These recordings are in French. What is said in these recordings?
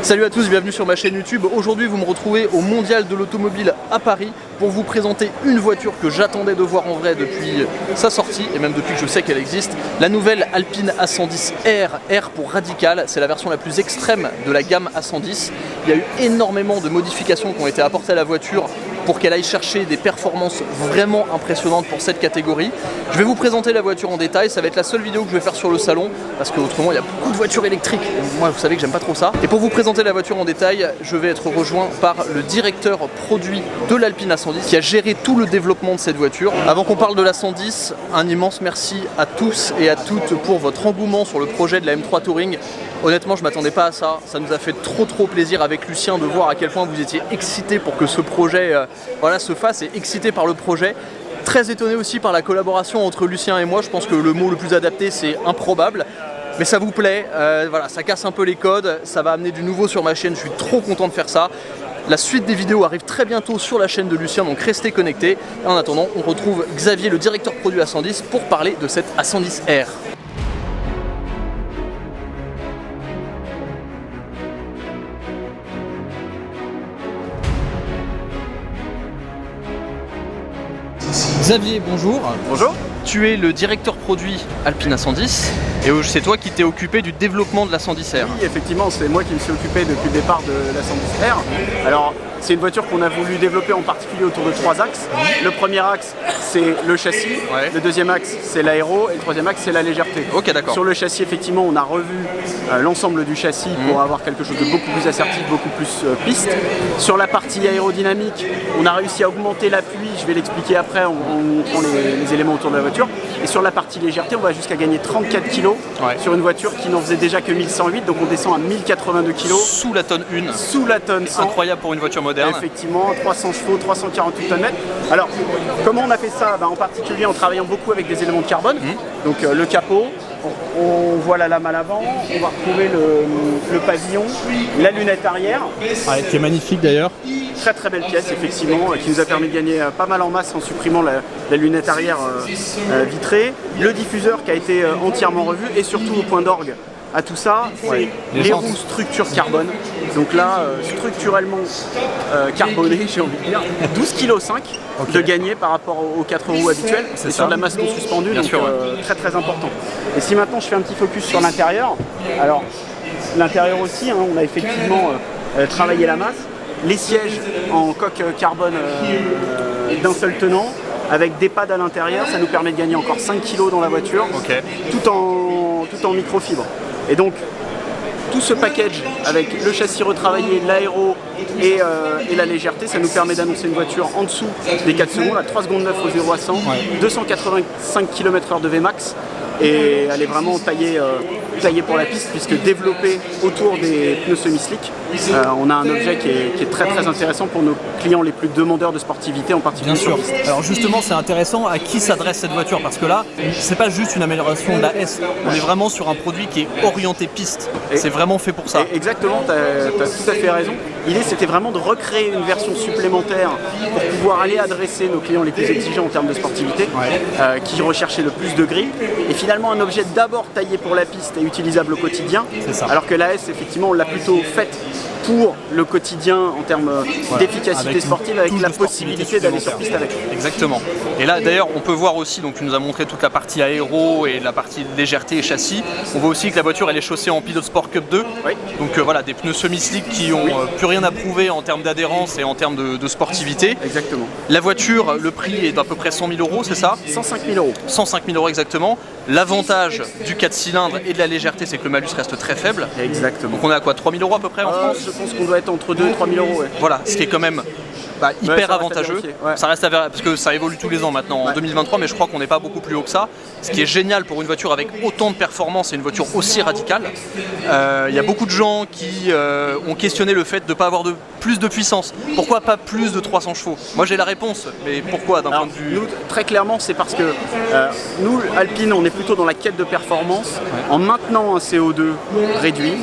Salut à tous, bienvenue sur ma chaîne YouTube. Aujourd'hui vous me retrouvez au Mondial de l'Automobile à Paris pour vous présenter une voiture que j'attendais de voir en vrai depuis sa sortie et même depuis que je sais qu'elle existe. La nouvelle Alpine A110R, R pour Radical, c'est la version la plus extrême de la gamme A110. Il y a eu énormément de modifications qui ont été apportées à la voiture pour qu'elle aille chercher des performances vraiment impressionnantes pour cette catégorie. Je vais vous présenter la voiture en détail, ça va être la seule vidéo que je vais faire sur le salon parce qu'autrement il y a beaucoup de voitures électriques. Moi vous savez que j'aime pas trop ça. Et pour vous présenter la voiture en détail, je vais être rejoint par le directeur produit de l'Alpine A110 qui a géré tout le développement de cette voiture. Avant qu'on parle de la 110, un immense merci à tous et à toutes pour votre engouement sur le projet de la M3 Touring. Honnêtement, je m'attendais pas à ça. Ça nous a fait trop plaisir avec Lucien de voir à quel point vous étiez excités pour que ce projet se fasse et excités par le projet. Très étonné aussi par la collaboration entre Lucien et moi. Je pense que le mot le plus adapté, c'est improbable. Mais ça vous plaît, voilà, ça casse un peu les codes, ça va amener du nouveau sur ma chaîne, je suis trop content de faire ça. La suite des vidéos arrive très bientôt sur la chaîne de Lucien, donc restez connectés. Et en attendant, on retrouve Xavier, le directeur produit A110, pour parler de cette A110R. Xavier, bonjour. Bonjour. Tu es le directeur produit Alpine A110 et c'est toi qui t'es occupé du développement de la 110R. Oui, effectivement, c'est moi qui me suis occupé depuis le départ de la 110R. Alors, c'est une voiture qu'on a voulu développer en particulier autour de 3 axes. Le premier axe, c'est le châssis. Ouais. Le deuxième axe, c'est l'aéro. Et le troisième axe, c'est la légèreté. Ok, d'accord. Sur le châssis, effectivement, on a revu l'ensemble du châssis pour avoir quelque chose de beaucoup plus assertif, beaucoup plus piste. Sur la partie aérodynamique, on a réussi à augmenter l'appui. Je vais l'expliquer après en montrant les éléments autour de la voiture. Et sur la partie légèreté, on va jusqu'à gagner 34 kg sur une voiture qui n'en faisait déjà que 1108. Donc on descend à 1082 kg. Sous la tonne 1. Sous la tonne 100. Incroyable pour une voiture moderne. Effectivement, 300 chevaux, 348 tonnes. Alors, comment on a fait ça? En particulier en travaillant beaucoup avec des éléments de carbone. Donc le capot, on voit la lame à l'avant, on va retrouver le pavillon, la lunette arrière. Ouais, qui est magnifique d'ailleurs. Très belle pièce effectivement, qui nous a permis de gagner pas mal en masse en supprimant la lunette arrière vitrée. Le diffuseur qui a été entièrement revu et surtout au point d'orgue. À tout ça, c'est les roues structure carbone. Donc là, structurellement carboné, j'ai envie de dire, 12,5 kg de gagner par rapport aux 4 roues habituelles. C'est sur de la masse non suspendue, donc très important. Et si maintenant je fais un petit focus sur l'intérieur, alors l'intérieur aussi, on a effectivement travaillé la masse. Les sièges en coque carbone d'un seul tenant, avec des pads à l'intérieur, ça nous permet de gagner encore 5 kg dans la voiture, tout en microfibre. Et donc, tout ce package avec le châssis retravaillé, l'aéro et la légèreté, ça nous permet d'annoncer une voiture en dessous des 4 secondes, à 3 secondes 9 au 0 à 100, 285 km/h de Vmax. Et elle est vraiment taillée pour la piste, puisque développée autour des pneus semi-slick, on a un objet qui est très intéressant pour nos clients les plus demandeurs de sportivité, en particulier. Bien sûr. Alors justement, c'est intéressant à qui s'adresse cette voiture, parce que là, c'est pas juste une amélioration de la S, on est vraiment sur un produit qui est orienté piste. C'est vraiment fait pour ça. Exactement, tu as tout à fait raison. L'idée, c'était vraiment de recréer une version supplémentaire pour pouvoir aller adresser nos clients les plus exigeants en termes de sportivité, qui recherchaient le plus de grip. Et finalement, un objet d'abord taillé pour la piste et utilisable au quotidien, alors que la S, effectivement, on l'a plutôt faite pour le quotidien en termes d'efficacité sportive, avec la possibilité d'aller sur piste avec. Exactement. Et là d'ailleurs on peut voir aussi, donc tu nous as montré toute la partie aéro et la partie légèreté et châssis. On voit aussi que la voiture elle est chaussée en Pilot Sport Cup 2. Donc voilà, des pneus semi-slick qui ont plus rien à prouver en termes d'adhérence et en termes de sportivité. Exactement. La voiture, le prix est d'à peu près 100 000 €, c'est ça? 105 000 €. 105 000 € exactement. L'avantage du 4 cylindres et de la légèreté, c'est que le malus reste très faible. Exactement. Donc on est à quoi, 3 000 € à peu près en France? Je pense qu'on doit être entre 2 et 3 000 €. Voilà, ce qui est quand même hyper avantageux. Ça reste à vérifier, parce que ça évolue tous les ans maintenant en 2023, mais je crois qu'on n'est pas beaucoup plus haut que ça. Ce qui est génial pour une voiture avec autant de performance et une voiture aussi radicale. Il y a beaucoup de gens qui ont questionné le fait de ne pas avoir plus de puissance. Pourquoi pas plus de 300 chevaux? Moi j'ai la réponse, mais pourquoi d'un point de vue... Nous, très clairement, c'est parce que nous, Alpine, on est plutôt dans la quête de performance en maintenant un CO2 réduit,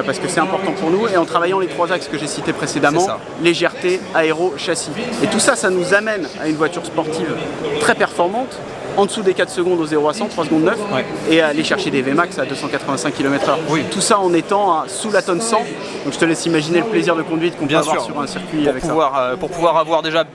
parce que c'est important pour nous, et en travaillant les 3 axes que j'ai cités précédemment, légèreté, aéro, châssis. Et tout ça, ça nous amène à une voiture sportive très performante, en dessous des 4 secondes au 0 à 100, 3 secondes 9, Ouais. et aller chercher des VMAX à 285 km/h. Oui. Tout ça en étant sous la tonne 100. Donc je te laisse imaginer le plaisir de conduite qu'on peut Bien avoir sûr. sur un circuit Pour avec pour pouvoir avoir déjà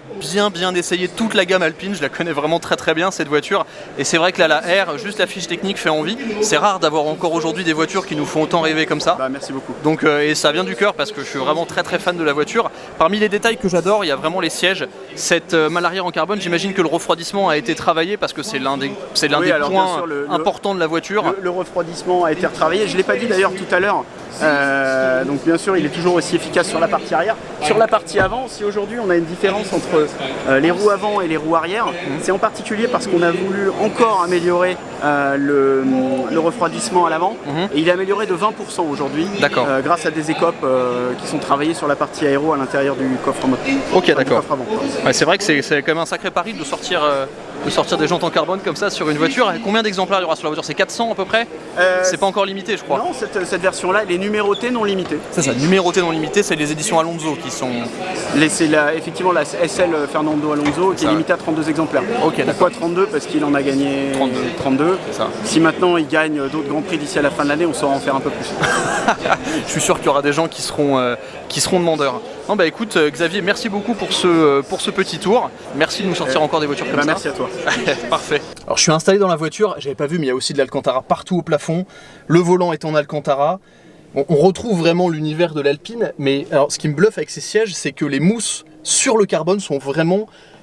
bien essayé toute la gamme Alpine, je la connais vraiment très bien cette voiture, et c'est vrai que là la R, juste la fiche technique fait envie. C'est rare d'avoir encore aujourd'hui des voitures qui nous font autant rêver comme ça. ça. Bah, merci beaucoup. Donc, et ça vient du cœur parce que je suis vraiment très fan de la voiture. Parmi les détails que j'adore, il y a vraiment les sièges. Cette malle arrière en carbone, j'imagine que le refroidissement a été travaillé parce que c'est l'un des Oui, alors, bien points sûr, importants de la voiture. Le refroidissement a été retravaillé. Je ne l'ai pas dit d'ailleurs tout à l'heure. Donc bien sûr, il est toujours aussi efficace sur la partie arrière. Sur la partie avant, si aujourd'hui on a une différence entre les roues avant et les roues arrière, c'est en particulier parce qu'on a voulu encore améliorer le refroidissement à l'avant. Et il est amélioré de 20% aujourd'hui, D'accord. grâce à des écopes qui sont travaillées sur la partie aéro à l'intérieur du coffre moteur. Ok, Du d'accord. coffre avant. Ouais, c'est vrai que c'est quand même un sacré pari de sortir des jantes en carbone comme ça sur une voiture. Combien d'exemplaires il y aura sur la voiture? C'est 400 à peu près? C'est pas encore limité, je crois. Non, cette version-là, elle est numérotée, non limitée. C'est ça, numéroté non limité, c'est les éditions Alonso qui sont... C'est effectivement la SL Fernando Alonso qui est limitée à 32 exemplaires. Ok, d'accord. Pourquoi 32? Parce qu'il en a gagné 32. C'est ça. Si maintenant il gagne d'autres grands prix d'ici à la fin de l'année, on saura en faire un peu plus. Je suis sûr qu'il y aura des gens qui seront demandeurs. Non, bah écoute Xavier, merci beaucoup pour ce petit tour. Merci de nous sortir encore des voitures comme ça. Merci à toi. Parfait. Alors je suis installé dans la voiture, j'avais pas vu mais il y a aussi de l'Alcantara partout au plafond. Le volant est en Alcantara. On retrouve vraiment l'univers de l'Alpine, mais alors ce qui me bluffe avec ces sièges, c'est que les mousses sur le carbone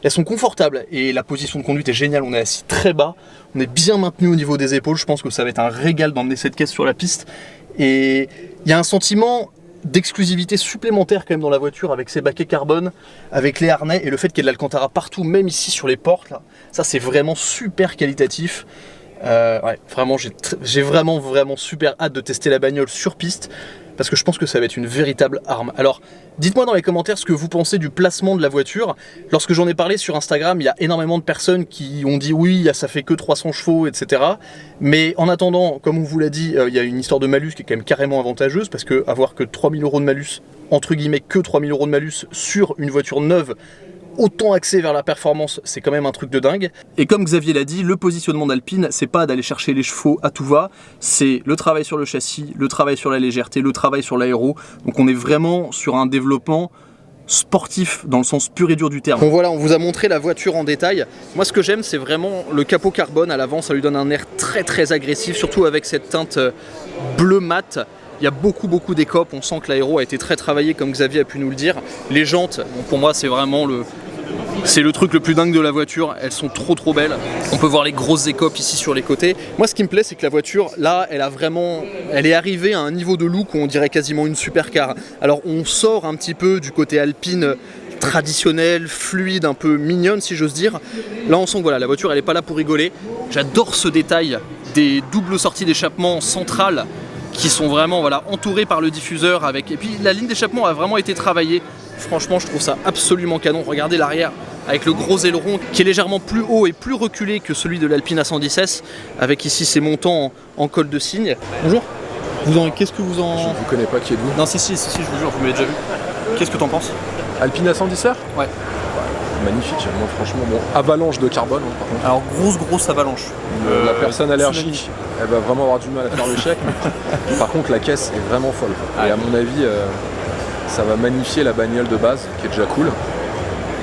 elles sont confortables et la position de conduite est géniale. On est assis très bas, on est bien maintenu au niveau des épaules. Je pense que ça va être un régal d'emmener cette caisse sur la piste. Et il y a un sentiment d'exclusivité supplémentaire quand même dans la voiture avec ces baquets carbone, avec les harnais et le fait qu'il y ait de l'Alcantara partout, même ici sur les portes là. Ça c'est vraiment super qualitatif. Ouais, vraiment j'ai vraiment super hâte de tester la bagnole sur piste parce que je pense que ça va être une véritable arme. Alors dites-moi dans les commentaires ce que vous pensez du placement de la voiture. Lorsque j'en ai parlé sur Instagram, il y a énormément de personnes qui ont dit oui, ça fait que 300 chevaux, etc. Mais en attendant, comme on vous l'a dit, il y a une histoire de malus qui est quand même carrément avantageuse parce que avoir que 3000 € de malus, entre guillemets que 3000 € de malus sur une voiture neuve, autant axé vers la performance, c'est quand même un truc de dingue. Et comme Xavier l'a dit, le positionnement d'Alpine, c'est pas d'aller chercher les chevaux à tout va, c'est le travail sur le châssis, le travail sur la légèreté, le travail sur l'aéro. Donc on est vraiment sur un développement sportif dans le sens pur et dur du terme. Bon voilà, on vous a montré la voiture en détail. Moi ce que j'aime c'est vraiment le capot carbone à l'avant, ça lui donne un air très agressif, surtout avec cette teinte bleu mat. Il y a beaucoup d'écopes, on sent que l'aéro a été très travaillé comme Xavier a pu nous le dire. Les jantes, bon, pour moi c'est vraiment le truc le plus dingue de la voiture, elles sont trop belles. On peut voir les grosses écopes ici sur les côtés. Moi ce qui me plaît c'est que la voiture là elle est arrivée à un niveau de look où on dirait quasiment une supercar. Alors on sort un petit peu du côté Alpine traditionnelle, fluide, un peu mignonne si j'ose dire. Là on sent que voilà, la voiture elle est pas là pour rigoler. J'adore ce détail des doubles sorties d'échappement centrales qui sont vraiment entourées par le diffuseur et puis la ligne d'échappement a vraiment été travaillée. Franchement je trouve ça absolument canon. Regardez l'arrière avec le gros aileron qui est légèrement plus haut et plus reculé que celui de l'Alpine A110S avec ici ces montants en col de cygne. Bonjour. Qu'est-ce que vous en... Je ne vous connais pas, qui êtes-vous? Non si je vous jure, vous m'avez déjà vu. Qu'est-ce que t'en penses? Alpine A110R? Ouais. Magnifique, moi franchement, bon, avalanche de carbone par contre. Alors grosse avalanche. La personne allergique, elle va vraiment avoir du mal à faire le chèque. Par contre la caisse est vraiment folle. Et à mon avis, ça va magnifier la bagnole de base, qui est déjà cool.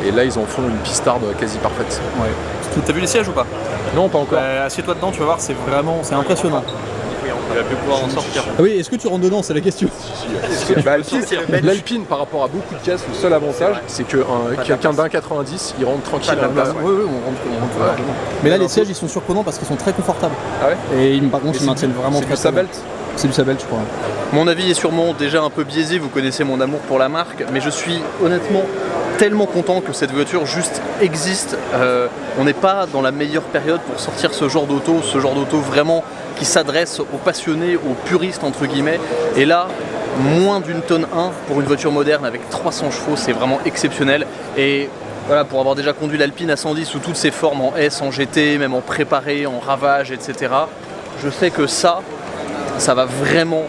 Et là ils en font une pistarde quasi parfaite. Ouais. T'as vu les sièges ou pas? Non, pas encore. Assieds-toi dedans, tu vas voir, c'est impressionnant. Il va plus pouvoir en sortir. Ah oui, est-ce que tu rentres dedans, c'est la question. L'Alpine par rapport à beaucoup de caisses, le seul avantage c'est que quelqu'un d'un 90 il rentre tranquille à la place. Oui, on rentre. Mais là les sièges ils sont surprenants parce qu'ils sont très confortables. Ah ouais? Et par contre ils maintiennent vraiment très bien. C'est du Sabelt? C'est du Sabelt je crois. Mon avis est sûrement déjà un peu biaisé, vous connaissez mon amour pour la marque, mais je suis honnêtement tellement content que cette voiture juste existe. On n'est pas dans la meilleure période pour sortir ce genre d'auto vraiment qui s'adresse aux passionnés, aux puristes entre guillemets. Et là, moins d'une tonne 1 pour une voiture moderne avec 300 chevaux, c'est vraiment exceptionnel. Et voilà, pour avoir déjà conduit l'Alpine A110 sous toutes ses formes, en S, en GT, même en préparé, en ravage, etc. Je sais que ça va vraiment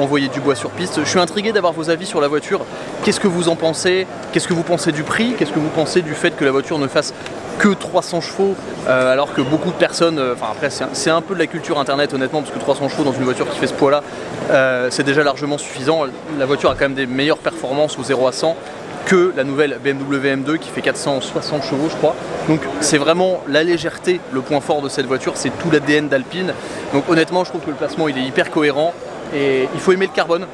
envoyer du bois sur piste. Je suis intrigué d'avoir vos avis sur la voiture. Qu'est-ce que vous en pensez? Qu'est-ce que vous pensez du prix? Qu'est-ce que vous pensez du fait que la voiture ne fasse que 300 chevaux, alors que beaucoup de personnes, enfin après c'est un peu de la culture internet honnêtement, parce que 300 chevaux dans une voiture qui fait ce poids-là, c'est déjà largement suffisant. La voiture a quand même des meilleures performances au 0 à 100 que la nouvelle BMW M2 qui fait 460 chevaux je crois. Donc c'est vraiment la légèreté, le point fort de cette voiture, c'est tout l'ADN d'Alpine. Donc honnêtement je trouve que le placement il est hyper cohérent et il faut aimer le carbone,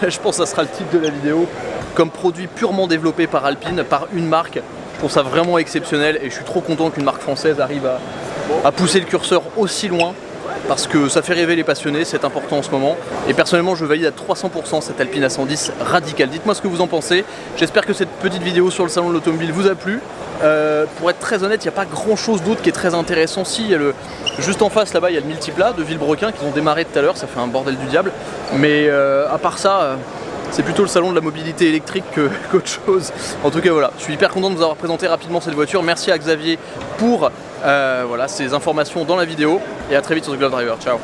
je pense que ça sera le titre de la vidéo. Comme produit purement développé par Alpine, par une marque, je trouve ça vraiment exceptionnel et je suis trop content qu'une marque française arrive à pousser le curseur aussi loin. Parce que ça fait rêver les passionnés, c'est important en ce moment. Et personnellement, je valide à 300% cette Alpine A110 radicale. Dites-moi ce que vous en pensez. J'espère que cette petite vidéo sur le salon de l'automobile vous a plu. Pour être très honnête, il n'y a pas grand chose d'autre qui est très intéressant. Si, il y a juste en face là-bas, il y a le Multipla de Villebrequin qu'ils ont démarré tout à l'heure. Ça fait un bordel du diable. Mais à part ça, c'est plutôt le salon de la mobilité électrique qu'autre chose. En tout cas, voilà, je suis hyper content de vous avoir présenté rapidement cette voiture. Merci à Xavier pour voilà, ces informations dans la vidéo. Et à très vite sur The Glove Driver. Ciao.